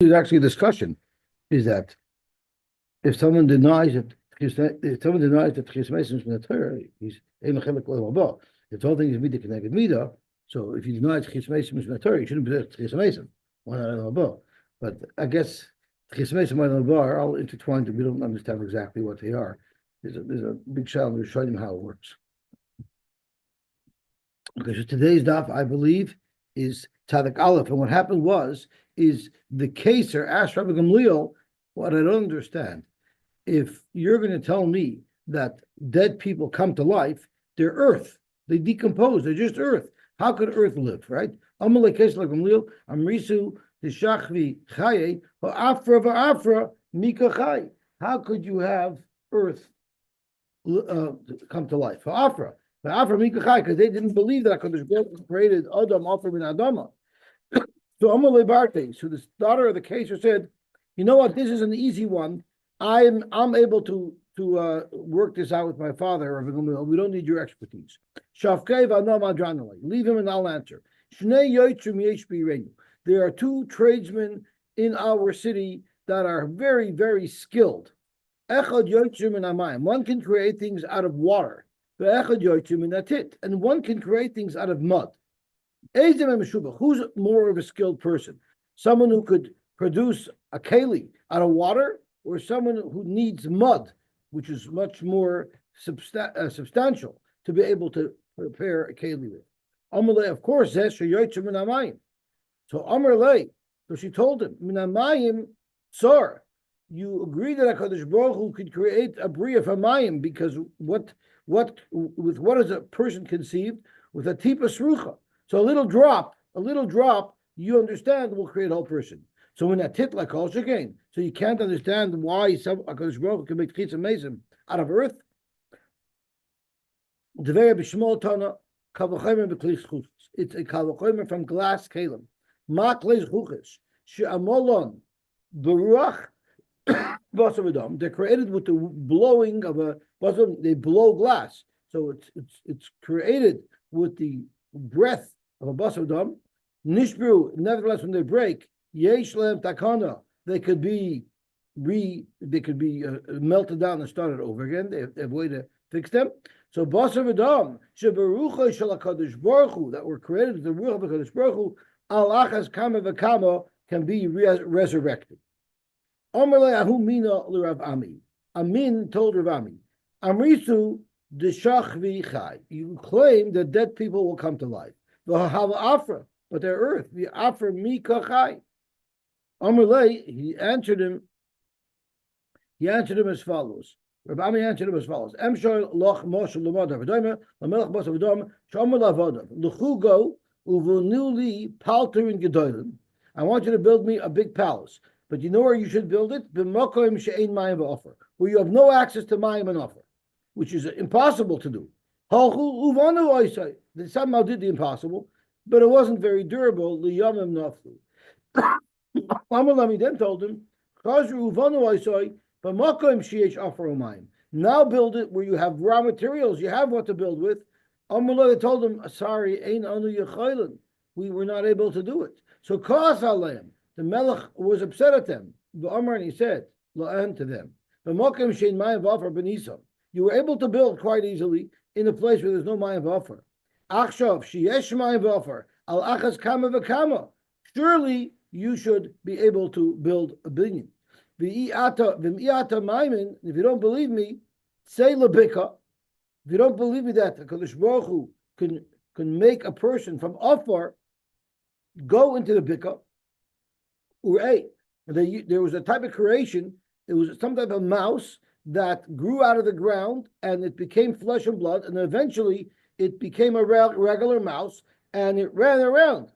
There's actually a discussion is that if someone denies that Chis Mason is from the Torah, he's Ein Chelik Olam Haba. If the whole thing is Mida connected Mida, so if you deny Chis Mason from the Torah, you shouldn't be Chis Mason. Why not Olam Haba? But I guess Chis Mason and Olam Haba are all intertwined, and we don't understand exactly what they are. There's a big challenge. We're showing them how it works. Okay, so today's daf, I believe, is Tzadik Aleph, and what happened is the Kaser asked Rabbi Gamliel, what I don't understand, if you're going to tell me that dead people come to life, they're earth, they decompose, they're just earth. How could earth live, right? Amalei Kaser like Gamliel, Amrisu Tishachvi Chaye, Afra Va'afra Mika Chay. How could you have earth come to life? Afra. Because they didn't believe that HaKadosh Baruch Hu created Adam, Afra bin Adama. So Amalei Barte, so the daughter of the Kaser said, you know what, this is an easy one. I'm able to work this out with my father, Rabbi Gamliel. We don't need your expertise. Leave him and I'll answer. There are two tradesmen in our city that are very, very skilled. One can create things out of water, and one can create things out of mud. Who's more of a skilled person? Someone who could produce a keli out of water, or someone who needs mud, which is much more substantial to be able to prepare a keli with. Amalei, of course, so Amalei, so she told him, Minamayim Tsar, you agree that HaKadosh Baruch Hu could create a bria from mayim, because what is a person conceived? With a tipa srucha. So a little drop, you understand, will create a whole person. So when that tit like all again, so you can't understand why some HaKadosh Baruch Hu can make Chitz Amazim out of earth. It's a kavachomer from glass kalim. Mak leis chuches she'amolon beruach basar. They're created with the blowing of a basar. They blow glass, so it's created with the breath of a basar dam. Nishbru, nevertheless, when they break, yesh lem takana, they could be melted down and started over again. They have a way to fix them. So basar v'dam sheberucha shel HaKadosh Baruch Hu, that were created with the ruach of HaKadosh Baruch Hu, al achas kama v'kama, can be resurrected. Amarle ahu mina l'Rav Ami. Amin told Rav Ami, Amrisu d'shachvi chai. You claim that dead people will come to life. V'hava afra, but they're earth. The afra mika chai. Amarle, he answered him as follows. Rav Ami answered him as follows. Emshor loch moshel l'madav v'domer l'melech basav v'dom shomer l'avodav l'chugo uvunuli palter in gedolim. I want you to build me a big palace. But you know where you should build it? Where you have no access to mayim and offer, which is impossible to do. They somehow did the impossible, but it wasn't very durable. Amalami then told him, now build it where you have raw materials, you have what to build with. Amalami told him, sorry, we were not able to do it. So Kos Aleim, the Melech was upset at them. And he said, La'an to them, you were able to build quite easily in a place where there's no Mayim V'Afar. Achshav, sheyesh Mayim V'Afar, al achas kama v'kama. Surely you should be able to build a binyan. V'mi'ata maimin, if you don't believe me, say lebika. If you don't believe me that HaKadosh Baruch Hu can make a person from Afar go into the bika. There was a type of creation. It was some type of mouse that grew out of the ground, and it became flesh and blood, and eventually it became a regular mouse, and it ran around.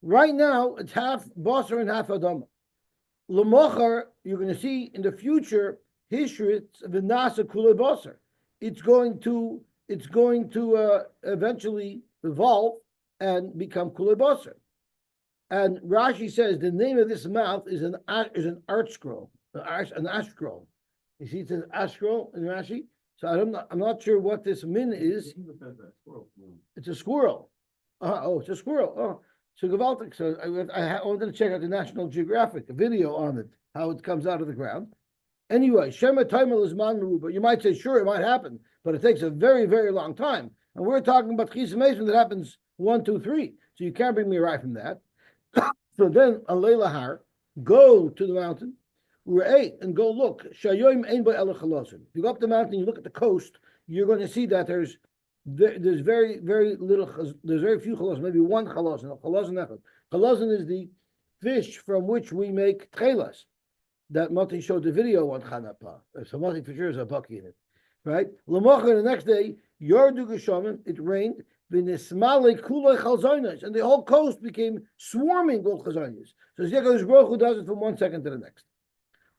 Right now, it's half basar and half adam. L'mochar, you're going to see in the future, hishritz v'nasa kulei basar. It's going to eventually evolve and become kulei basar. And Rashi says the name of this mouth is an art scroll, an ash scroll. You see, it says ash scroll in Rashi. So I'm not sure what this min is. It's a squirrel. It's a squirrel. So gewaltig. So I wanted to check out the National Geographic video on it, how it comes out of the ground. Anyway, Shema Taimel is Manru, but you might say, sure, it might happen, but it takes a very, very long time. And we're talking about Chis Mason that happens 1, 2, 3. So you can't bring me right from that. So then, on Leila Har, go to the mountain, and go look. If you go up the mountain, you look at the coast, you're going to see that there's very, very little, there's very few chalos, maybe one chalosin. Chalosin is the fish from which we make tchelas. That Mati showed the video on Chanapa. So Mati for sure is a bucky in it. Right? Lamocha, the next day, Yordu Geshaman, it rained, Vinismale Kulei Chalzoinas, and the whole coast became swarming with Chalzoinas. So Zekadosh Baruch Hu does it from 1 second to the next.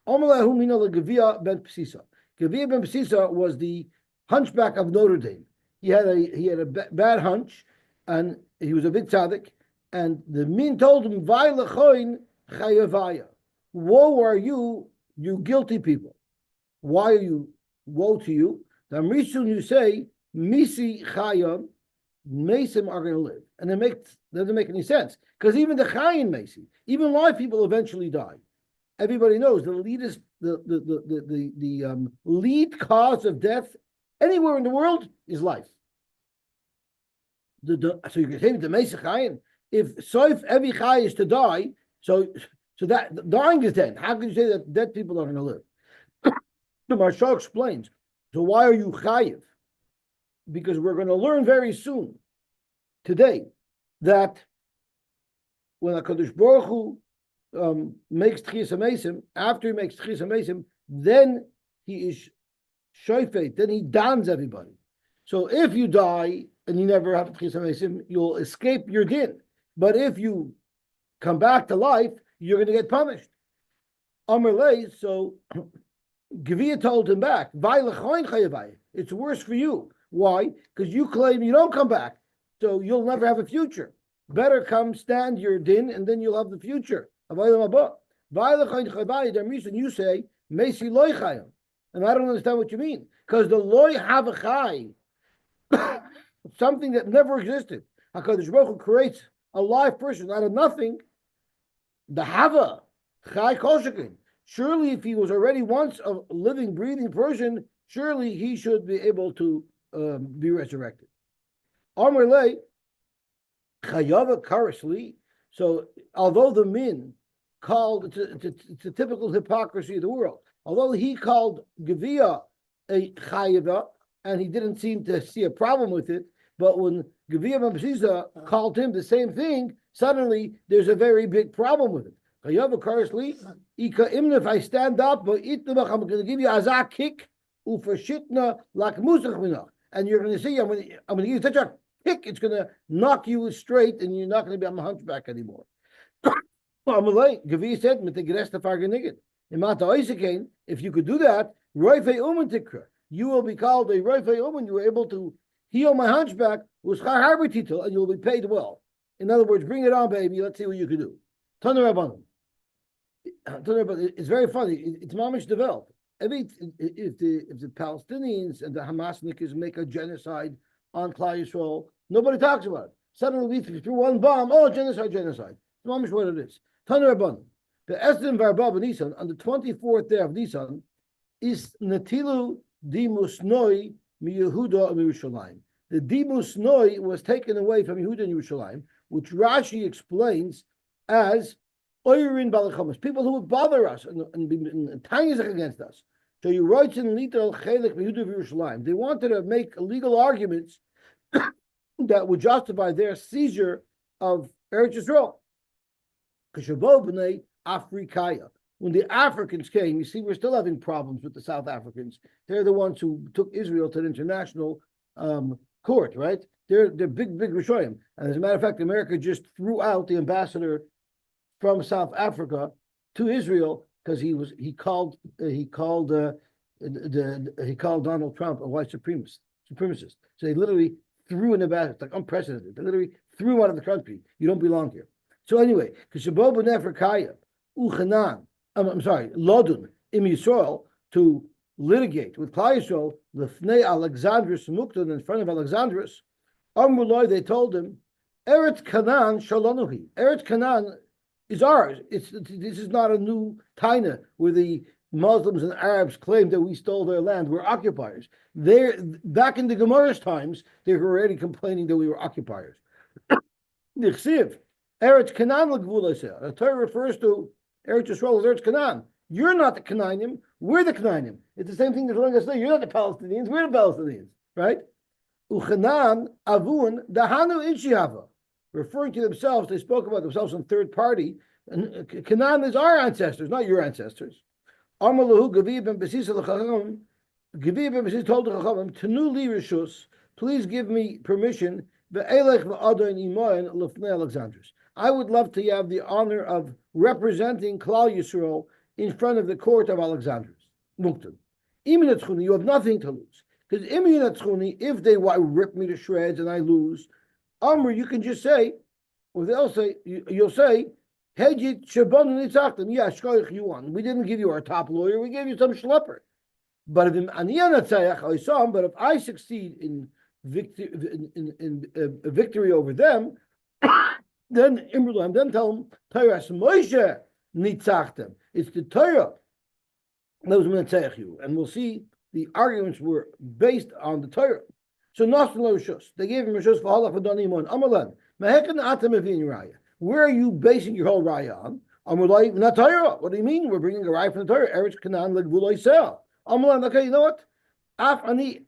Omalahu Mina Gavia ben Psisa. Gavia ben Psisa was the hunchback of Notre Dame. He had a bad hunch, and he was a big tzaddik, and the min told him, Vai lechoin chayavaya. Woe are you, you guilty people. Why are you, woe to you? The Amrisun, you say, Misi Chayam, Mesim are going to live. And it doesn't make any sense. Because even the Chayim Mesi, even live people eventually die. Everybody knows the lead cause of death anywhere in the world is life. So you can say the Mesi Chayim, if Soif Evi Chay is to die, so that dying is dead. How can you say that dead people are going to live? The Maharsha explains. So why are you chayiv? Because we're going to learn very soon, today, that when HaKadosh Baruch Hu makes Tchias HaMesim, after he makes Tchias HaMesim, then he is shofet, then he dons everybody. So if you die and you never have Tchias HaMesim, you'll escape your din. But if you come back to life, you're going to get punished. Amarle, so Gavia told him back, it's worse for you. Why? Because you claim you don't come back, so you'll never have a future. Better come stand your din, and then you'll have the future. And you say, Mesi loy chayim. And I don't understand what you mean. Because the loy have a chay, something that never existed. HaKadosh Baruch Hu creates a live person out of nothing. The Hava, Chai Koshakin. Surely, if he was already once a living, breathing person, surely he should be able to be resurrected. Amrle, Chayava Karasli. So, although the min called, it's a typical hypocrisy of the world, although he called Gavia a Chayava, and he didn't seem to see a problem with it, but when Gavia Mabziza called him the same thing, suddenly there's a very big problem with it. If I stand up, I'm going to give you a azak kick, and you're going to see, I'm going to give you such a kick, it's going to knock you straight, and you're not going to be on the hunchback anymore. Gavia said, if you could do that, you will be called a Roifei Uman, you were able to heal my hunchback, and you'll be paid well. In other words, bring it on, baby. Let's see what you can do. It's very funny. It's mamish developed. If the Palestinians and the Hamasniks make a genocide on Klal Yisrael, nobody talks about it. Suddenly, we threw one bomb. Oh, genocide. It's mamish what it is. Tanu Rabbanim. The Esrim Varba Nisan on the 24th day of Nisan is Natilu Dimusnoi mi Yehuda and Yerushalayim. The Dimusnoi was taken away from Yehuda and Yerushalayim, which Rashi explains as Oirin Balachomas, people who would bother us and be tanyazach against us. So you write in literal Chelik Yehuda Yerushalayim. They wanted to make legal arguments that would justify their seizure of Eretz Yisrael. K'shabo b'nei Afrikaya. When the Africans came, you see, we're still having problems with the South Africans. They're the ones who took Israel to the international court, right? They're big Rishoyim. And as a matter of fact, America just threw out the ambassador from South Africa to Israel because he called Donald Trump a white supremacist. So they literally threw an ambassador. It's like unprecedented. They literally threw him out of the country. You don't belong here. So anyway, Lodun im Yisrael, to litigate with Klal Yisrael lefnei Alexandrus Muktan, in front of Alexandrus. Amrullah, they told him, Eretz Canaan shalonuhi. Eretz Canaan is ours. This is not a new taina where the Muslims and Arabs claim that we stole their land. We're occupiers. They're back in the Gemara's times. They were already complaining that we were occupiers. Nichsiv, Eretz Canaan l'gvulaseh. The Torah refers to Eretz Yisrael as Eretz Canaan. You're not the Canaanim. We're the Canaanim. It's the same thing that's telling us today. You're not the Palestinians. We're the Palestinians, right? Uchanan avun dahanu inshihava. Referring to themselves, they spoke about themselves in third party. And Canaan is our ancestors, not your ancestors. Amalahu Gavi ben Besis al-Chacham. Gavi ben Besis told the Chacham, Tanu li rishus, please give me permission. Ve'elech v'adon imoyen lefnei Alexandros. I would love to have the honor of representing Klal Yisrael in front of the court of Alexandros. Muktan. Imin you have nothing to lose. Because if they rip me to shreds and I lose, Amr, you can just say, or they'll say, you'll say, Hejit Shabon Nitzachtim, yeah, Shkoich, you won. We didn't give you our top lawyer, we gave you some schlepper. But if if I succeed in victory over them, then tell them, Torah Moshe Nitzachtim. It's the Torah that was going to take you. And we'll see the arguments were based on the Torah. So they gave him Rishus for Halach V'Donimon. Amalan, Mehekan Atam Evin Raya. Where are you basing your whole Raya on? Amalai, not Torah. What do you mean? We're bringing a Raya from the Torah. Eretz Canaan Legvuloi Sel. Amalan, okay, you know what? Af Ani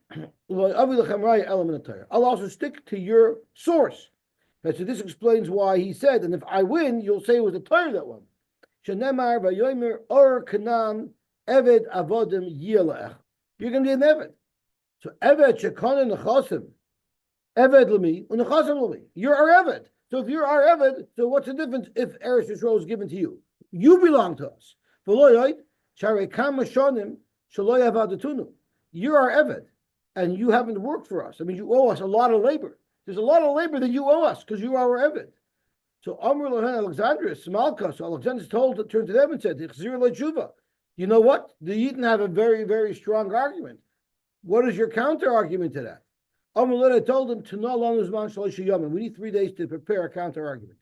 Avilachem Raya element of Torah. I'll also stick to your source. Okay, so this explains why he said, and if I win, you'll say it was the Torah that won. Shenemar Vayomer Or Canaan Eved Avodim Yilach. You're going to be an Eved. So Eved Shekana Nechasim, Eved Lemi, Unechasim Lemi. You're our Eved. So if you're our Eved, so what's the difference if Eretz Yisrael is given to you? You belong to us. You're our Eved, and you haven't worked for us. I mean, you owe us a lot of labor. There's a lot of labor that you owe us because you are our Eved. So Amr Lohan Alexandrius, Smalka, so Alexander's told to turn to them and said, you know what? The Yidden have a very, very strong argument. What is your counter argument to that? I told him to know we need 3 days to prepare a counter argument.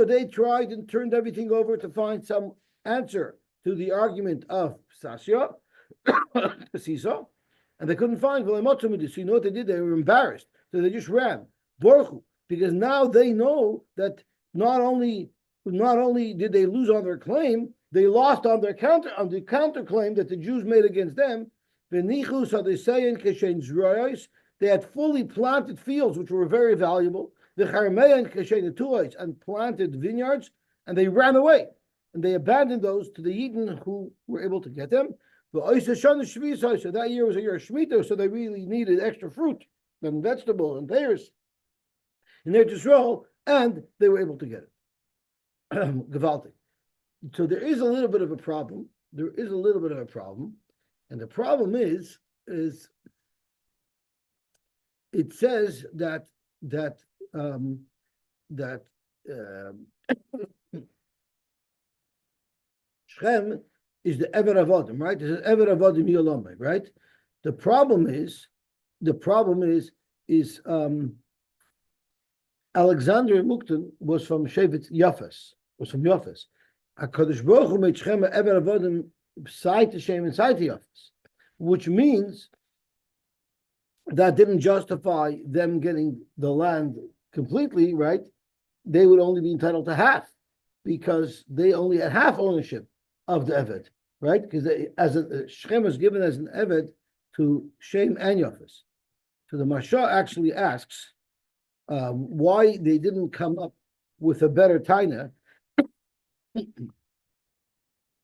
They tried and turned everything over to find some answer to the argument of Sasha, Siso, and they couldn't find. So you know what they did? They were embarrassed. So they just ran. Because now they know that not only did they lose on their claim, they lost on the counterclaim that the Jews made against them. They had fully planted fields which were very valuable, and planted vineyards, and they ran away. And they abandoned those to the Yidden who were able to get them. So that year was a year of Shemitah, so they really needed extra fruit and vegetables and pears in their Yisrael, and they were able to get it. Gewaltig. So there is a little bit of a problem. And the problem is it says that Shem is the Ever Avodim, right? This is Ever Avodim Yolomai, right? The problem is Alexander Muktan was from Shevet Yafes, HaKadosh Baruch Hu made Shem Ever Avodim side to Shem and side to Yafes, which means that didn't justify them getting the land completely, right? They would only be entitled to half because they only had half ownership of the Eved, right? Because Shem was given as an Eved to Shem and Yafes. So the Marsha actually asks why they didn't come up with a better taina,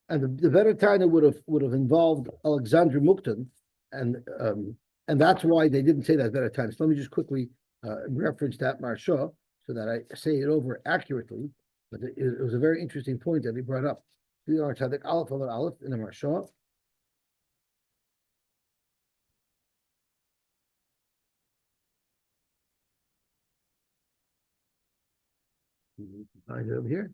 and the better taina would have involved Alexander Muktan, and that's why they didn't say that better taina. So let me just quickly reference that Marsha so that I say it over accurately. But it was a very interesting point that he brought up. We are Tzadik Aleph over Aleph in the Marsha. Find it over here.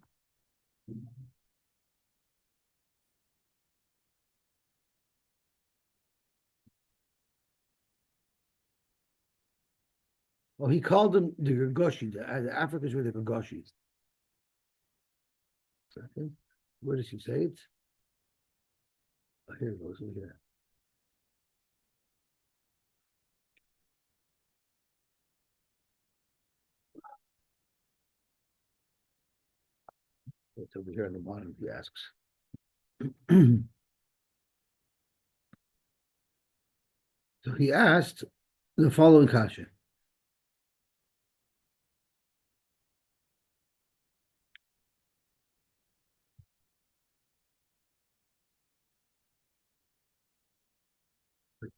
Oh, he called them the Gergoshi. The Africans were the Gergoshi. Second, where does he say it? Oh, here it goes. Here. It's over here on the bottom. He asks. So he asked the following kasha.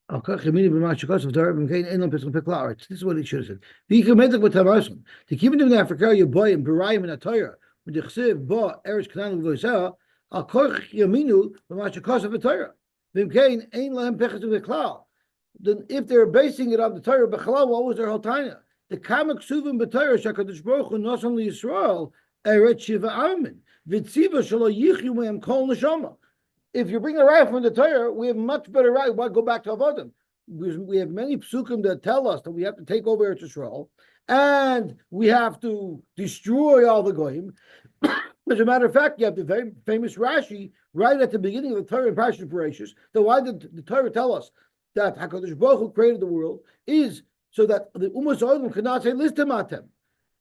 This is what he should have said. The Ikemedik with Tamason. The Kibin in Africa, you boy and Baraim and Atayra. With the Chsiv, Ba, Eretz Kanan, Voisea, Al Korch Yaminu, B'mashakos of Atayra. Vimkain, Ein Lahem Pechas of the Klal. Then if they're basing it on the Torah, Bechalal, what was their whole Taina? The Kamak Suvim B'Torah, Shakadosh Baruch Hu, Nos only Yisrael, Eretz Shiva Amin. Vitziva Shalo Yichyu Mehem Kol Neshama. If you bring a right from the Torah, we have much better right. Why go back to Avodim? We have many psukim that tell us that we have to take over Eretz Yisrael, and we have to destroy all the goyim. As a matter of fact, you have the very famous Rashi right at the beginning of the Torah in Parashat Bereshis. That why did the Torah tell us that Hakadosh Baruch Hu created the world is so that the Umas Olam cannot say Listamatem.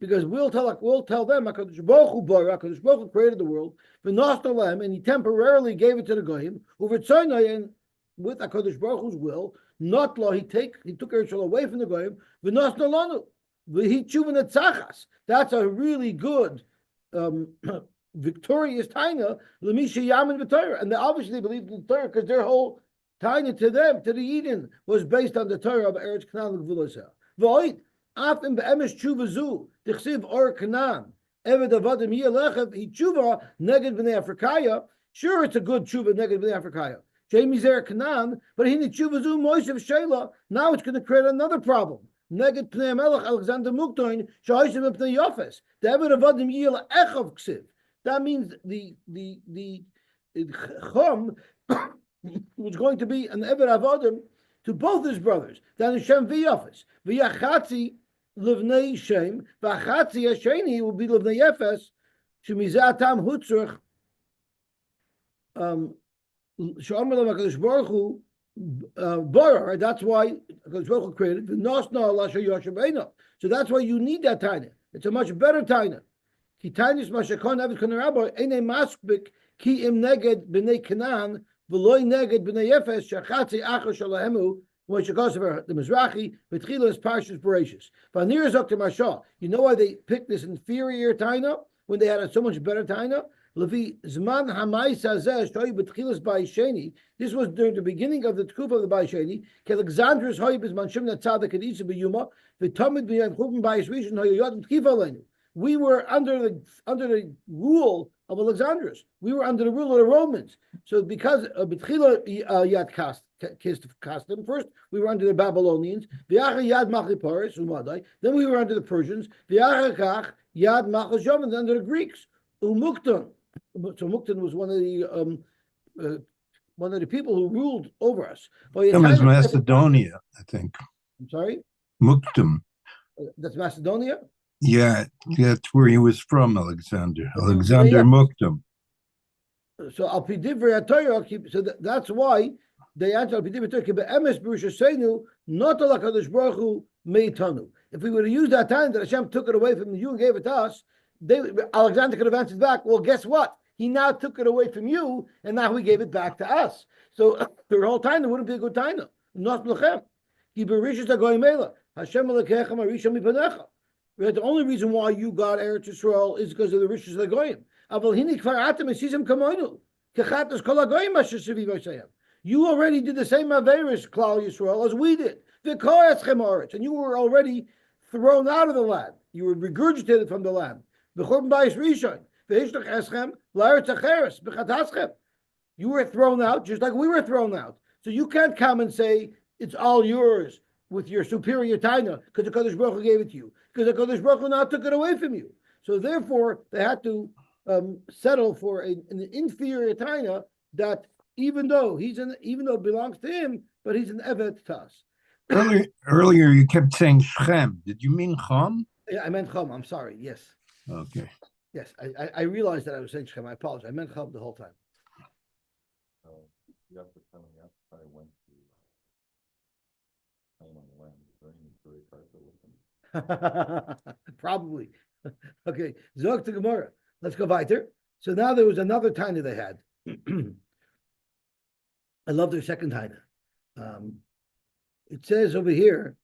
Because we'll tell them HaKadosh Baruch Hu created the world, and he temporarily gave it to the goyim, and with HaKadosh Baruch Hu's will, not law, he took Eretz away from the goyim, that's a really good victorious taina, and they obviously believed in the Torah because their whole taina to them, to the Eden, was based on the Torah of Eretz Kanan Gvuloseh. After be'emes tshuva zu, dichsiv or Kanan, eved avadim yelechav he tshuva neged b'nei Afrikaya. Sure, it's a good tshuva neged b'nei Afrikaya. Jamie zer Kanan, but he tshuva zu Moshe Shela. Now it's going to create another problem. Neged pnei Melech Alexander Muktoin sha'oshim pnei Yofes. The eved avadim yelechav ksiv. That means the chum was going to be an eved avadim to both his brothers. Then Hashem v'Yofes v'yachatzi. Livnei Shem, Vachatzi Hasheni will be Livnei Yefes, Shemizatam Hutzrich, Shomer HaKadosh Baruch Hu, Bara, that's why HaKadosh Baruch Hu created, the Nosna Allah Yosha Beina. So that's why you need that taina. It's a much better taina. Ki tainis Mashakon Avid Kanarabba, Eine Maskbik, Ki Im Neged B'nei Kanan, V'loi Neged B'nei Yefes, Shachatzi Acha Shalahemu, the Mizrahi, Betchilas Parshas Bereshis. Vanir Zokter Mashah. You know why they picked this inferior taina when they had a so much better taina? Levi Zman Hamai Sazeh Shoy Betchilas Ba'isheni. This was during the beginning of the Tkuf of the Ba'isheni. Alexandrus Hoy Bizman Shimna Tzadik Kedisa B'Yuma. V'Tomid B'Yam Chuvim Ba'is Rishon Hoyoyot Tkifalenu. We were under the rule of Alexandrus. We were under the rule of the Romans. So because Betchila Yad Kastim, first we were under the Babylonians. Yad Then we were under the Persians. Yad Machal under the Greeks. Umuktan. So Muktan was one of the people who ruled over us. That was Macedonia, I think. I'm sorry? Muktam. That's Macedonia? Yeah, that's where he was from, Alexander Muktam. So Al Pidivri Torah, so that's why they answer Al Pidivri Torah, Emes B'Rishasenu, not Al HaKadosh Baruch Hu Meitanu. If we would have used that time that Hashem took it away from you and gave it to us, Alexander could have answered back, well, guess what? He now took it away from you, and now he gave it back to us. So the whole time it wouldn't be a good time. Not L'chem. Ki B'Rishas HaGoyim Eila, Hashem Elokecha Marisham Mipanecha. The only reason why you got Eretz Yisrael is because of the riches of the goyim. You already did the same Averis, Klal Yisrael, as we did. And you were already thrown out of the land. You were regurgitated from the land. You were thrown out just like we were thrown out. So you can't come and say it's all yours with your superior taina because the Kodesh Baruch Hu gave it to you. Because the Kodesh Baruch Hu now took it away from you. So therefore, they had to settle for an inferior taina that even though it belongs to him, but he's an evet to us. Earlier you kept saying Shem. Did you mean Cham? Yeah, I meant Chum. I'm sorry. Yes. Okay. Yes. I realized that I was saying Shem. I apologize. I meant Chum the whole time. Probably. Okay. Zog to Gemara. Let's go weiter. So now there was another Taina they had. I love their second Taina. It says over here,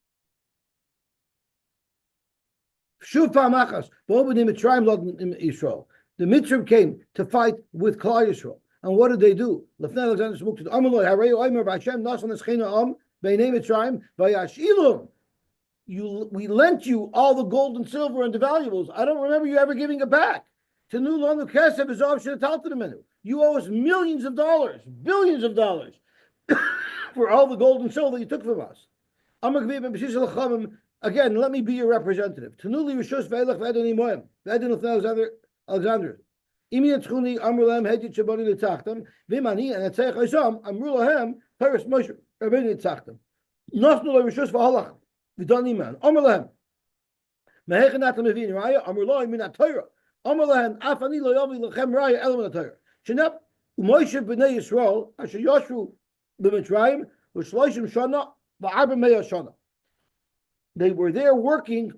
Shuv Pamachas, Bobanim Mitzrayim Lod Yisrael. The Mitzrayim came to fight with Klal Yisrael. And what did they do? Lefnei Alexander Smukted, Amaloi, Harei Oimer, Vashem, Nasan Eschena Am, Beinei Mitzrayim, Vayashilum. We lent you all the gold and silver and the valuables. I don't remember you ever giving it back. Tenu Lanu Kesef is option to the menu. You owe us millions of dollars, billions of dollars for all the gold and silver you took from us. Again, let me be your representative. Tanuli Rishus Ve'elach Ve'edoni Moem. Ve'edon Alexander. Imi Etzchuni Amrulam Hedit Shaboni L'Tachtem. Vimani and Etzech Oisam Amrulahem Paris Moshe Rabbeinu L'Tachtem. Nosnu Rishus Ve'halach. V'doni Man. Amrulahem. Mehechanat Mevin Raya. Amrulai Minat Torah. Amrulahem Afani Lo Yovi Lechem Raya Element Torah. Shenap Moshe B'nei Yisrael Asher Yoshvu B'Mitzrayim V'Shloishim Shana V'Arba Meya Shana. They were there working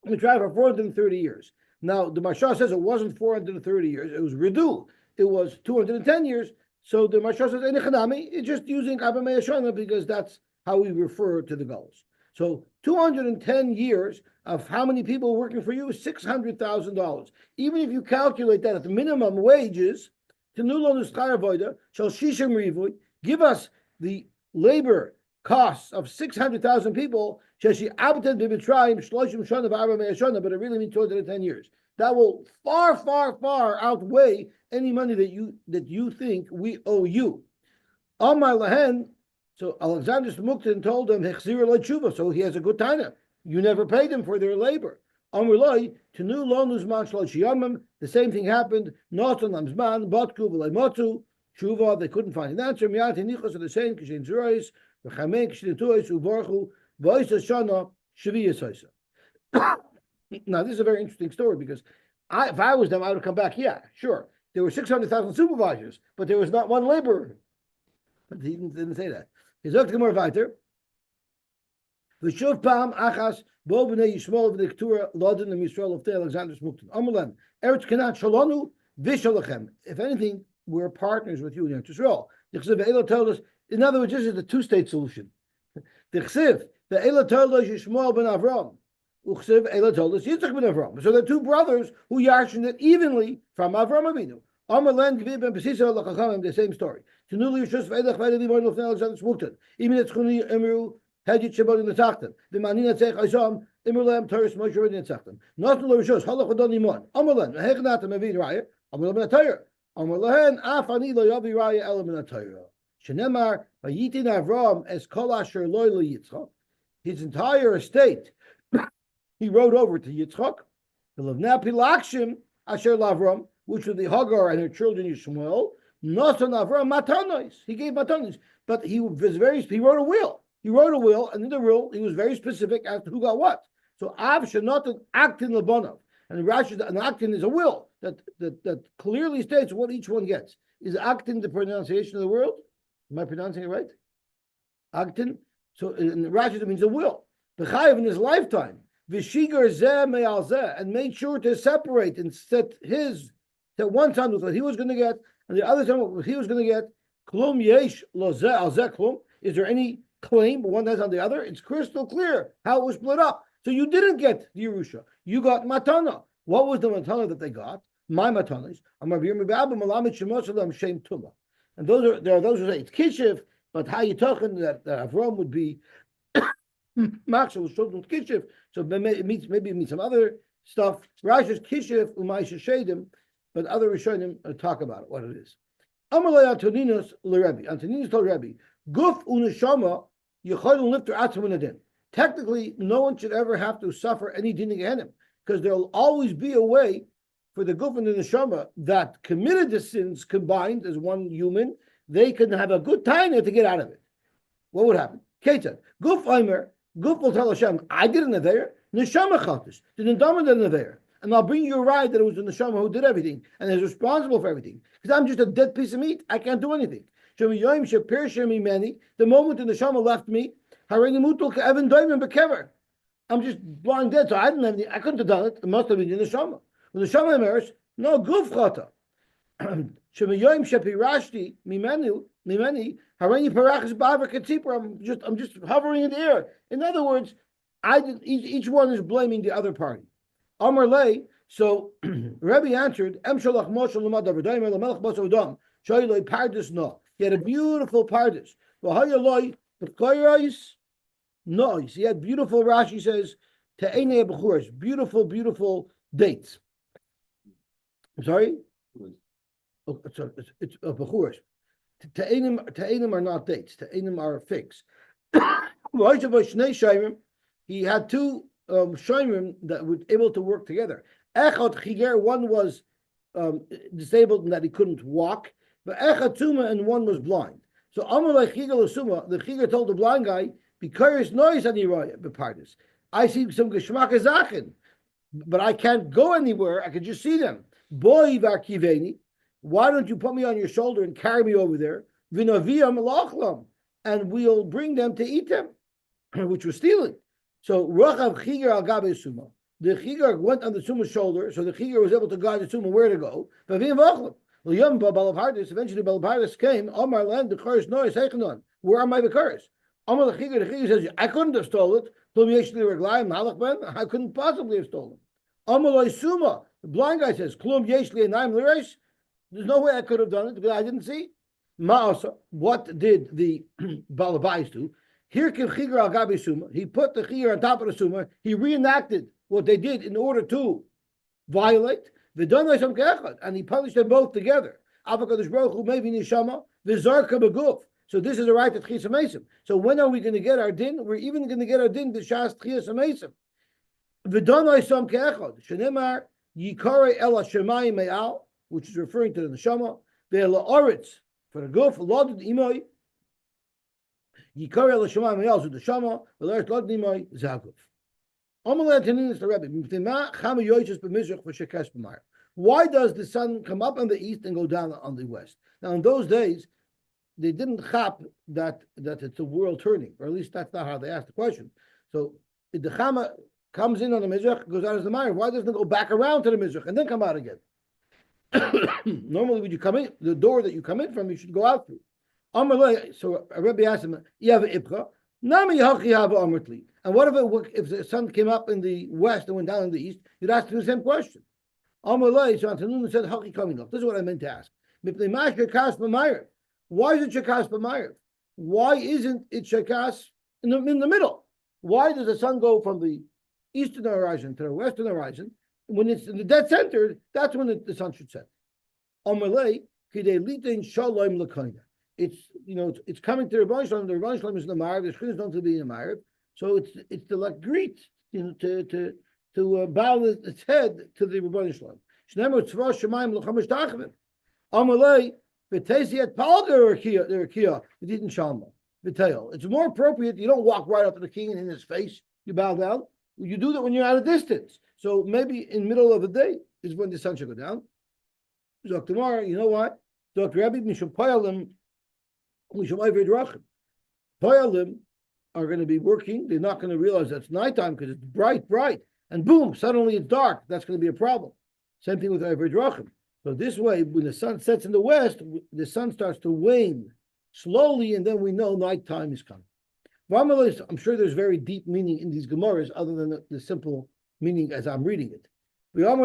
in the tribe for 430 years. Now, the Marsha says it wasn't 430 years. It was Ridu. It was 210 years. So the Marsha says, it's just using Abba Meya Shana because that's how we refer to the goals. So 210 years of how many people working for you is $600,000. Even if you calculate that at the minimum wages, give us the labor costs of 600,000 people, but it really means 210 years. That will far, far, far outweigh any money that you think we owe you. So Alexander Smuktin told them, so he has a good time. You never paid them for their labor. The same thing happened. They couldn't find an answer. The same now, this is a very interesting story because if I was them, I would have come back. Yeah, sure. There were 600,000 supervisors, but there was not one laborer. But he didn't say that. He's looked more weiter. V'shuv pam achas bo b'nei Yishmael v'dektura loden and Yisrael of Alexander Smukton. Amalem eretz kanat shalonu v'shalachem. If anything, we're partners with you in Eretz Yisrael. The Chsiv Eila told us. In other words, this is the two-state solution. The Chsiv the Eila told us Yishmael ben Avram. Uchsiv Eila told us Yitzchak ben Avram. So the two brothers who yarshin it evenly from Avram Avinu. Amalem Gvib and Pesisa lachachamim. The same story. Tanuli Yishus v'Eilach v'Eilach v'Eilach Alexander Smukton. Even at Chuni Emru. Hedjit Shabbat in the Tachtem. The Manina Tzech Isam, Imrulam, Taurus, Moshe Rabbeinu in Tachtem. Not the Lorishos, Halach Adon Imon. Amalan, Hechnat Mavin Raya, Amalan Atayr. Amalahen, Afani Lo Yavi Raya, Element Atayr. Shenemar, Vayitin Avram, Es Kol Asher Loy Lo Yitzchak. His entire estate, he wrote over to Yitzchak. The Levna Pilakshim, Asher Lavram, which were the Hagar and her children Yishmael. Nosan Avram Matanos. He gave Matanos. But he wrote a will. He wrote a will, and in the will, he was very specific as to who got what. So Av should not act in Labanov. And Rashi, an actin is a will that clearly states what each one gets. Is actin the pronunciation of the word? Am I pronouncing it right? Actin. So in Rashi, it means a will. The Chayav in his lifetime, Vishigar zeh me'al zeh, and made sure to separate and set one son with what he was going to get, and the other son what he was going to get. Klum yesh lo zeh al zeh klum. Is there any claim, but one has on the other? It's crystal clear how it was split up. So you didn't get the Yerusha. You got Matana. What was the Matana that they got? My Matanas. And there are those who say it's Kishiv, but how you talking that Avram would be Machshav was children with Kishiv. So maybe it means some other stuff. Rashi's Kishiv, Umaisha Shadim, but other Rishonim talk about it, what it is. Amalei Antoninus LeRebbe. Antoninus told Rebbe, Guf uneshama yichayim lifter atzmunadin. Technically, no one should ever have to suffer any din gehenim, because there will always be a way for the guf and the neshama that committed the sins combined as one human. They can have a good time to get out of it. What would happen? Ketzad. Guf Omer, Guf will tell Hashem, I did an Aveir, Neshama Chatus, the Nidama did an Aveir. And I'll bring you a ride that it was the Neshama who did everything and is responsible for everything. Because I'm just a dead piece of meat. I can't do anything. The moment the Neshama left me, I'm just blind dead, so I didn't have any, I couldn't have done it. It must have been the Neshama. When the Neshama emerged, no Guf Chata. I'm just hovering in the air. In other words, each one is blaming the other party. Amar Lei, so Rebbe answered, he had a beautiful pardus. Noise. He had beautiful, Rashi says, beautiful, beautiful dates. I'm sorry? Oh, it's Bechuras. Te'enim are not dates. Te'enim are figs. He had two Shoimim that were able to work together. Echad Chiger, one was disabled in that he couldn't walk, but Echad Tuma, and one was blind. So Amalei Chiger L'Suma, the Chiger told the blind guy, because noise on Bepartis. I see some Geschmack Zachen, but I can't go anywhere. I can just see them. Boy Vakiveni, why don't you put me on your shoulder and carry me over there? Vinaviam Lachlam, and we'll bring them to eat them, which was stealing. So Rachav Chiger al Gabe Suma. The Chiger went on the Suma's shoulder, so the Chiger was able to guide the Suma where to go. Eventually Balabhardis came, Omar Land, the Kars noise, Hechanon. Where are my Bakaris? Omar the Chiger says, I couldn't have stolen it. I couldn't possibly have stolen. Omar Suma, the blind guy says, Klum Yeshli and I'm Liresh. There's no way I could have done it because I didn't see. Ma'asa, what did the Balabais do? Here came Chiger al Gabi Suma. He put the Chiger on top of the Suma. He reenacted what they did in order to violate. And he punished them both together. Avakadosh Baruch Hu maybe Nishama, Vizarka Beguf. So this is a right at Chiyas HaMesim. So when are we going to get our din? We're even going to get our din b'shas Chiyas HaMesim. V'donai Sam Ke'echad. Shenemar Yikare El HaShemayim Me'al, which is referring to the Neshama. Ve'ela Oritz, for the Guf, Lodid Imoi. Yikare El HaShemayim Me'al, so the Shama, Ve'leres Lodid Imoi, Zaguf. Why does the sun come up on the east and go down on the west? Now, in those days, they didn't chap that it's a world turning, or at least that's not how they asked the question. So, if the Chama comes in on the Mizrach, goes out as the Meir, why doesn't it go back around to the Mizrach and then come out again? Normally, when you come in, the door that you come in from, you should go out through. So, Rebbe asked him, you have an Ipcha? And what if the sun came up in the west and went down in the east? You'd ask the same question. So Antanun said, Haki coming up. This is what I meant to ask. Why is it Shekas B'Mayr? Why isn't it Shekas in the middle? Why does the sun go from the eastern horizon to the western horizon? When it's in the dead center, that's when the sun should set. It's coming to the Rebbeinu Shalom. The Rebbeinu Shalom is in the Ma'ariv. The Shekhinah is known to be in the Ma'ariv. So it's to like greet, to bow its head to the Rebbeinu Shalom. Shneimar tzvah shemayim l'chamish tachvim. Amalei v'teisiat palger rekia v'didin shalma v'teil. It's more appropriate. You don't walk right up to the king and in his face. You bow down. You do that when you're at a distance. So maybe in the middle of the day is when the sun should go down. So tomorrow, you know what? Dr. Rabbi Mishum Payalim, Mishum Ayvid Rachim. Payalim are going to be working. They're not going to realize that's nighttime because it's bright, and boom, suddenly it's dark. That's going to be a problem. Same thing with Ayvid Rachim. So this way, when the sun sets in the west, the sun starts to wane slowly, and then we know nighttime is coming. I'm sure there's very deep meaning in these Gemaras other than the simple meaning as I'm reading it. When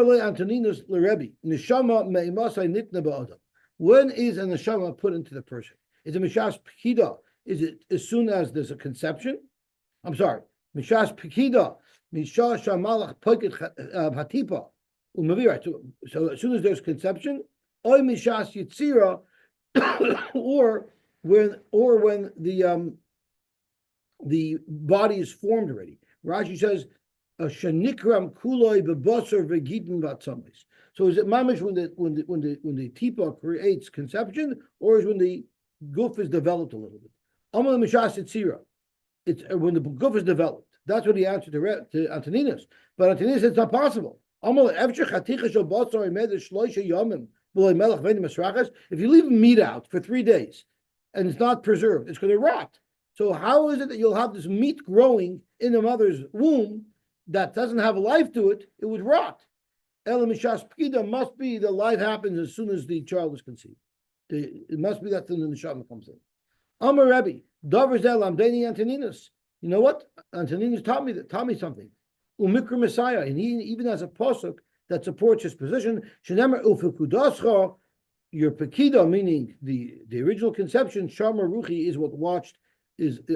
is a neshama put into the person? Is it mishas pekida? Is it as soon as there's a conception? I'm sorry, mishas pekida, mishas shamalach poket hatipa umavira. So as soon as there's conception, oy mishas yitzira, or when the body is formed already. Rashi says, "Shanikram kuloi bebasar v'gidin vatzamis." So is it mamish when the tipa creates conception, or is when the guf is developed a little bit? Amal mishas yitzira. It's when the guf is developed. That's what he answered to Antoninus. But Antoninus said it's not possible. If you leave meat out for 3 days and it's not preserved, it's going to rot. So how is it that you'll have this meat growing in the mother's womb that doesn't have a life to it? It would rot. Elamishas must be the life happens as soon as the child is conceived. It must be that the neshama comes in. Amar Rebbe, Dover Zel Amdeni Antoninus. You know what? Antoninus taught me something. Umikra Messiah, and he even has a pasuk that supports his position. Shenemer Ufukudascha, your Pekida, meaning the original conception, Sharma Ruchi is what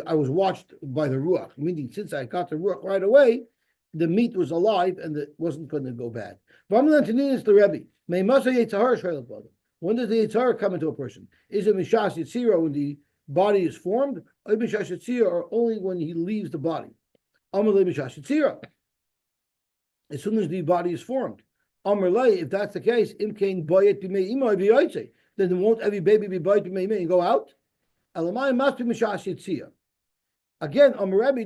I was watched by the Ruach, meaning since I got the Ruach right away, the meat was alive and it wasn't going to go bad. Antoninus the Rebbe, May Masa Yetzahar Shreil Bada. When does the Yetzahar come into a person? Is it Mishas Yetzira when the body is formed, or only when he leaves the body? As soon as the body is formed. If that's the case, then won't every baby be bayit b'mei and go out? Elamai must be Mishas Yetzira. Again, Rebbe,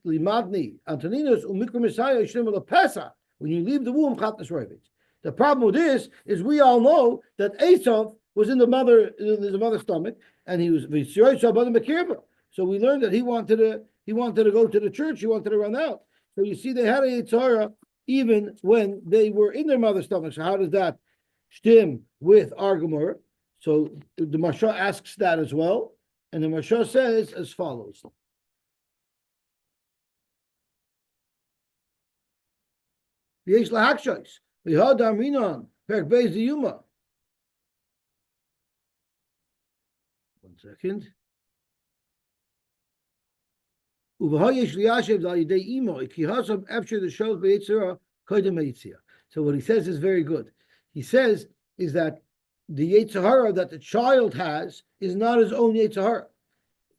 Limadni, Antoninus, Umikra Messiah, Yishlim Pesach. When you leave the womb, Chatnas Roivitz. The problem with this is we all know that Esav was in the mother's stomach, and he was so we learned that he wanted to go to the church, he wanted to run out. So you see, they had a Yitzhara even when they were in their mother's stomach. So how does that stem with Argamor? So the Marsha asks that as well, and the Marsha says as follows. Yesh lahakshos. V'had amrinon perk beis diyuma. 1 second. So what he says is very good. He says is that the Yetzirah that the child has is not his own Yetzirah.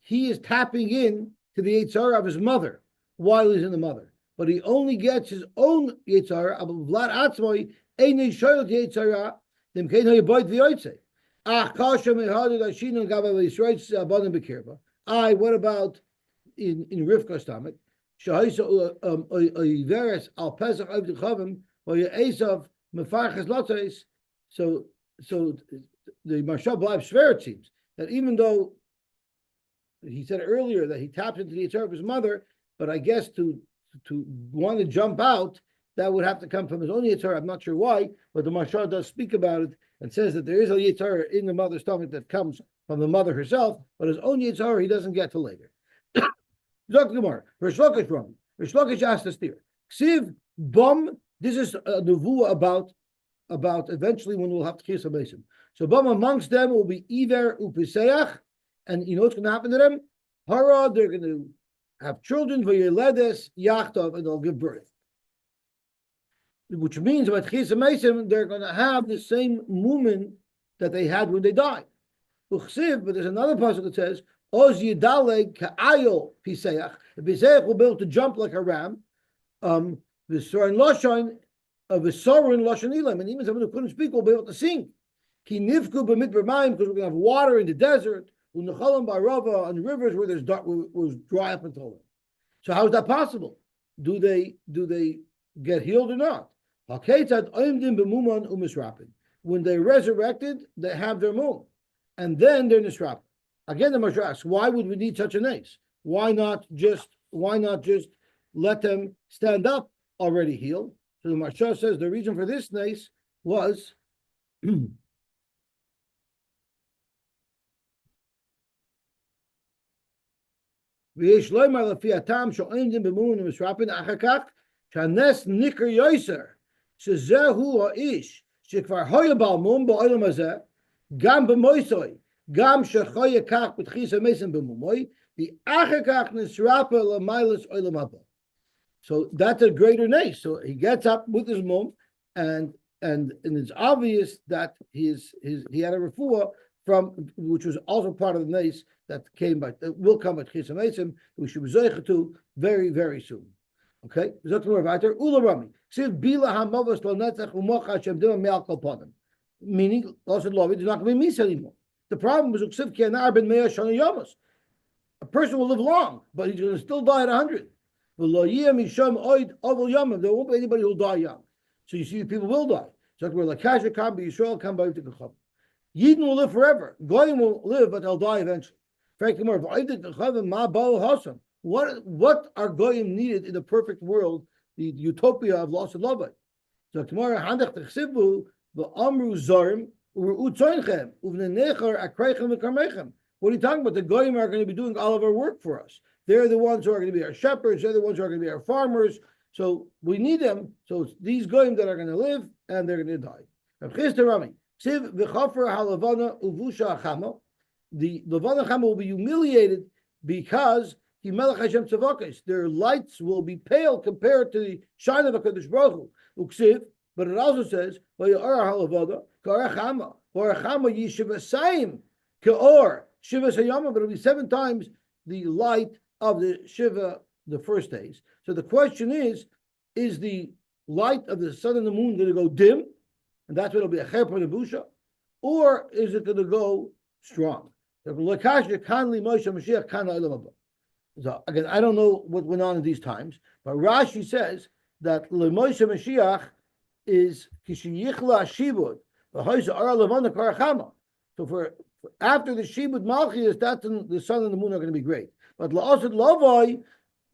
He is tapping in to the Yetzirah of his mother while he's in the mother. But he only gets his own Yetzirah. What about in Rivka's stomach? So the Mashal Blaib Shver, it seems that even though he said earlier that he tapped into the Yitzhar of his mother, but I guess to want to jump out, that would have to come from his own Yitzhar. I'm not sure why, but the Mashal does speak about it and says that there is a Yitzhar in the mother's stomach that comes from the mother herself, but his own Yitzhar he doesn't get till later. Zok Gemara, Rish Lakish wrong. Rish Lakish asked us there. Ksiv Bum. This is a nevuah about eventually when we'll have to kiss a mason. So Bum amongst them will be Iver Upiseach, and you know what's going to happen to them? Hara, they're going to have children, Vayeledes Yachtov, and they'll give birth. Which means about kiss a mason, they're going to have the same movement that they had when they died. Uchsiv, but there's another passage that says, Oz Yidaleg Ka'ayol Piseach. Piseach will be able to jump like a ram. V'sorin Lashon, V'sorin Lashon Ilam, and even someone who couldn't speak will be able to sing. Ki Nivku b'mitber mayim, because we're going to have water in the desert. U'nechalam ba'rava, on rivers where there's dark, was dry up until then. So how is that possible? Do they get healed or not? When they resurrected, they have their moon, and then they're nisrapin. Again, the Mashra asks, why would we need such a nace? Why not just let them stand up already healed? So the Mashra says the reason for this nace was Shanes Nicker Yoser, Shezehu Ish, Shekvar Hoyabal Mum Boilam Azeh, Gam Bemoisoi, Gam Shechoye Kach Betchisa Mason Bemumoy, the Achakach Nisrapa Lamailas Oilam Haba. So that's a greater nace. So he gets up with his mum, and it's obvious that he had a refuah from which was also part of the nace that came by that will come at Chisa Mason, we should be to very, very soon. Okay, meaning also there's not going to be mis anymore. The problem was a person will live long, but he's going to still die at 100. There won't be anybody who'll die young. So you see, people will die. So we're like Kasha can be Yisrael can be Yidden will live forever. Goyim will live, but they'll die eventually. What are Goyim needed in the perfect world, the utopia of loss and love? So tomorrow, Handach Techsivu, the Amru Zorim, U'Utzoinchem, Uvnenechar Akreichem V'Karmechem. What are you talking about? The Goyim are going to be doing all of our work for us. They're the ones who are going to be our shepherds. They're the ones who are going to be our farmers. So we need them. So it's these Goyim that are going to live and they're going to die. The Levana Chama will be humiliated because their lights will be pale compared to the shine of HaKadosh Baruch Hu. But it also says, Shiva Sayama, but it'll be 7 times the light of the Shiva, the first days. So the question is the light of the sun and the moon going to go dim? And that's what it'll be a Cherpa Nebusha? Or is it going to go strong? So again, I don't know what went on in these times, but Rashi says that Moshe Mashiach is Kishiyichla Shibud, so for after the Shibud Malchias, that's the sun and the moon are going to be great. But La'asad Lavai,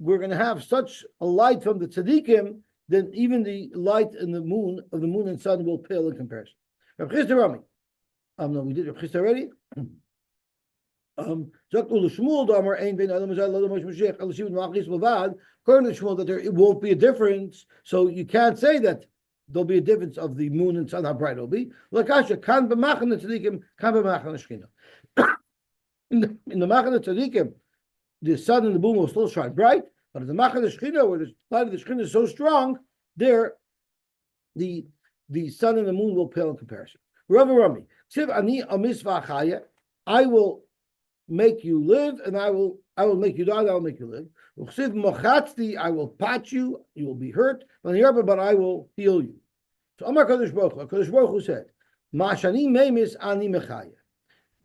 we're going to have such a light from the Tzaddikim, then even the light in the moon of the moon and sun will pale in comparison. Rav Chisda Rami. No, we did Rav Chisda already. According to Shmuel, that it won't be a difference, so you can't say that there'll be a difference of the moon and sun, how bright it'll be. In the Machan Tzadikim, the sun and the moon will still shine bright, but in the Machan Shechina, where the light of the Shechina is so strong, there the sun and the moon will pale in comparison. Rav Rami, I will make you live, and I will make you die, and I will make you live. I will pat you, you will be hurt, but I will heal you. So Amar Kadosh Baruch Hu said, Ma'ashani meimis ani mechaya.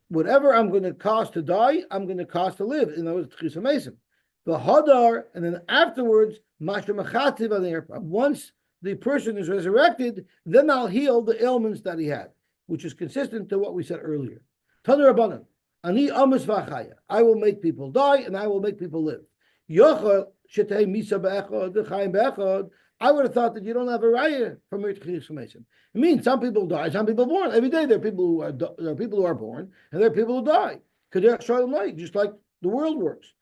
Whatever I'm going to cost to die, I'm going to cost to live. In other words, Chisa Mason. The Hadar, and then afterwards, Masha Mechativ on the airport. Once the person is resurrected, then I'll heal the ailments that he had, which is consistent to what we said earlier. Tanu Rabbanan. Ani amas v'achaya. I will make people die and I will make people live. Yochel shetei misa be'echad v'chayim be'echad. I would have thought that you don't have a raya from your Chiyus Mason. It means some people die, some people are born. Every day there are people who are born and there are people who die. Just like the world works.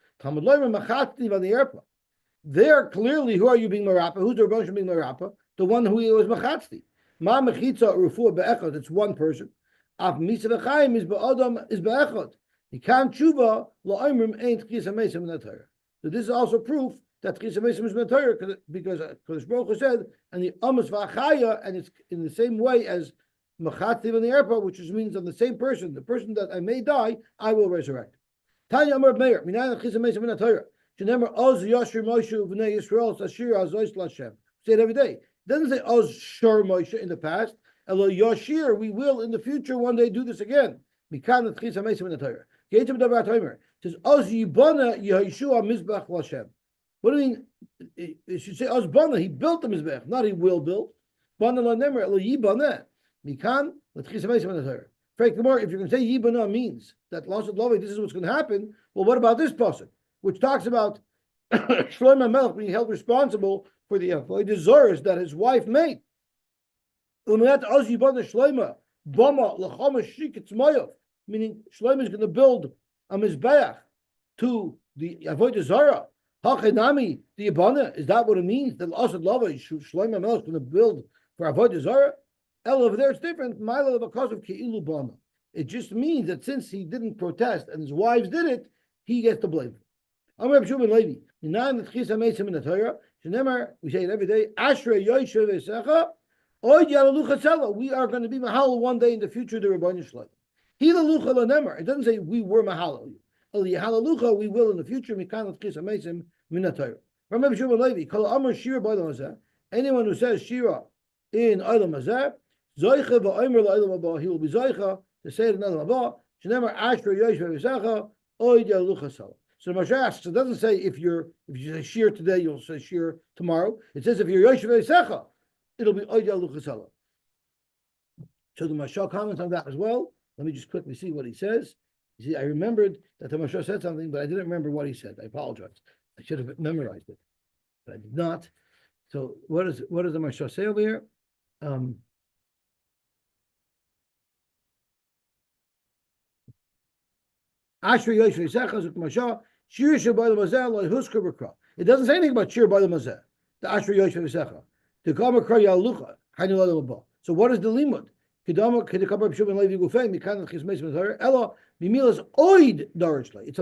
There clearly, who are you being marapa? Who's the Rebbe being marapa? The one who was machatzti. Ma mechitza rufu be'echad. It's one person. Af misa v'chayim is be'adam is be'echad. He can't tshuva la'imrim ain't Chiyus Mason in the Torah. So this is also proof that Chiyus Mason is in the Torah because Kodesh Baruch Hu said, and the amas v'achaya, and it's in the same way as machatzti in the airport, which means on the same person, the person that I may die, I will resurrect. Tanya Amar Meir, Minayin Chiyus Mason in the Torah. Shenemer Oz Yashir Moshe V'nei Yisrael Sashir Azois Lashem. Say it every day. It doesn't say Oz Shor Moshe in the past. Elo Yashir, we will in the future one day do this again. Mikan Chiyus Mason in the Torah. Geitim Davar Tomer. It says Oz Yibana Yeshua Mizbach Lashem. What do you mean? It should say Oz Bana. He built the Mizbech, not he will build. Bana Lanemer Elo Yibana. Mikan Chiyus Mason in the Torah. If you're going to say Yibana means that loss of love, this is what's going to happen. Well, what about this pasuk, which talks about Shlomo Melech being held responsible for the desires that his wife made? Meaning Shlomo is going to build a mizbeach to the avodah zarah. Hachenami the Yibana, is that what it means? That Asad Lava Shlomo Melech is going to build for avodah zarah? Over there it's different. Because of Keilu Bana. It just means that since he didn't protest and his wives did it, he gets to blame. We say it every day. We are going to be mahal one day in the future. The Rebbeinu Shalom. It doesn't say we were mahal. We will in the future. Anyone who says shira in Olam Hazeh, Zoicha v'omer l'Olam Haba, he will be Zoicha to say it in Olam Haba. Shenemar Ashra Yosh v'Visacha Oid Yalucha Sala. So the Moshe asks, it doesn't say if you say shir today, you'll say shir tomorrow. It says if you're Yosy V'Yisecha, it'll be Oida Luchasala. So the Mashal comments on that as well. Let me just quickly see what he says. You see, I remembered that the Mashal said something, but I didn't remember what he said. I apologize. I should have memorized it, but I did not. So what does the Mashal say over here? It doesn't say anything about shir by the mazeh. The Ashri Yosy V'Yisecha. The Kama Kra Yalucha. So what is the limud? It's of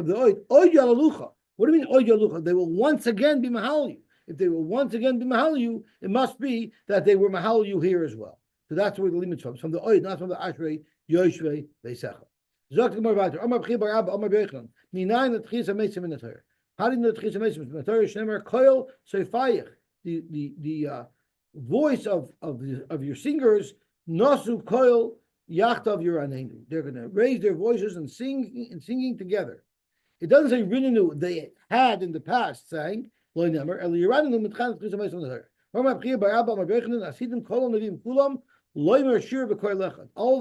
the oid. Oid Yalalucha. What do you mean oid Yalucha? They will once again be mahal you. If they will once again be mahal you, it must be that they were mahal you here as well. So that's where the limit's from. It's from the oid, not from the Ashri Yosy V'Yisecha. How do you know the Tchisa Mesim in the Torah? Shneimar Koil Seifayich. The voice of your singers, Nasu Koil Yachtav Yuranenu. They're going to raise their voices and singing together. It doesn't say Rinenu. They had in the past sang Loy Nemer El Yuranenu Mitchan Tchisa Mesim in the Torah. All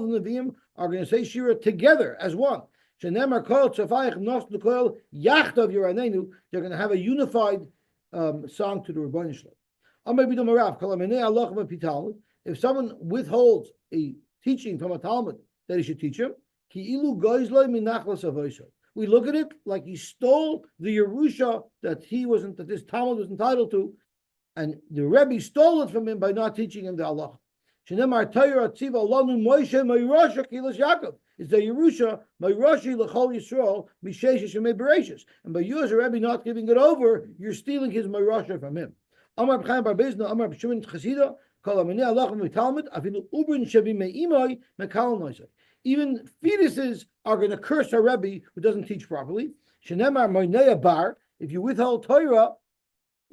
the Nevi'im are going to say Shira together as one. They're going to have a unified song to the Rebbeinu Shalom. If someone withholds a teaching from a Talmud that he should teach him, we look at it like he stole the Yerusha that this Talmud was entitled to, and the Rebbe stole it from him by not teaching him the Allah. It's the Yerusha, my Rashi l'chol Yisrael, Misheshes Shemei Bereshis. And by you as a Rebbe not giving it over, you're stealing his Mayrasha from him. Amar B'chaim Bar Bezna, Amar B'shumin Chasida, Kol Aminei Allah Talmud, Avinu Ubrin Shebi Me'imai, Mekal Noisai. Even fetuses are going to curse a Rebbe who doesn't teach properly. Shenemar Moinei Bar, if you withhold Torah,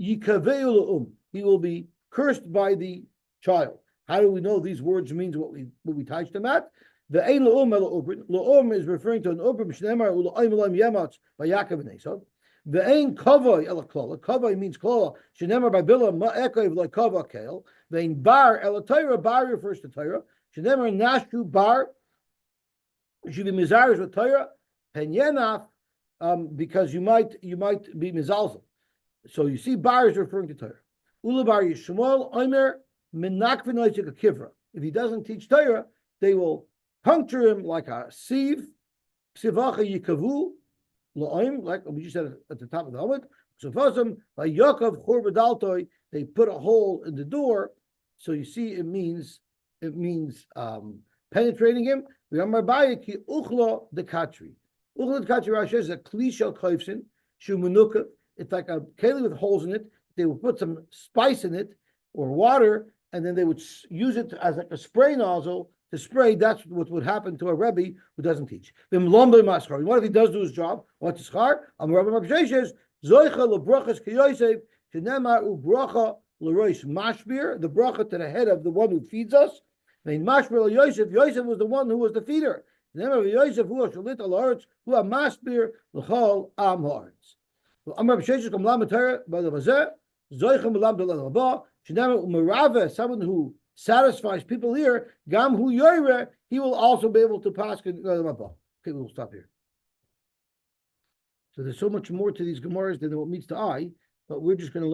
Yikaveu L'um, he will be cursed by the child. How do we know these words means what we touched them at? The ein la'um la'um is referring to an ubrim shneimar ula'im elam yematz by Yaakov and Esau. The ein kavoi ela klola. Kavoi means klola. Shneimar by Bilam ma'ekov like kava kale. The ein bar ela Torah. Bar refers to Torah. Shneimar nashu bar should be mizarish with Torah. Penyenaf because you might be mizalzel. So you see bar is referring to Torah. Ulabar yishmol omer menakvin oizik a kivra. If he doesn't teach Torah, they will puncture him like a sieve. Sivacha yikavu la'im, like we just said at the top of the helmet. So by Yaakov Chorbadaltoi, they put a hole in the door. So you see, it means penetrating him. Uchla the katri. Uchla the katri Rashi is a klisha koifsin shumanuka. It's like a keli with holes in it. They would put some spice in it or water, and then they would use it as like a spray nozzle to spray. That's what would happen to a Rebbe who doesn't teach. What if he does do his job? What's his schar? The bracha to the head of the one who feeds us. Yosef was the one who was the feeder. Someone who satisfies people here, Gam Hu Yoire, he will also be able to pass. Okay, we'll stop here. So there's so much more to these Gemaras than what meets the eye, but we're just going to learn.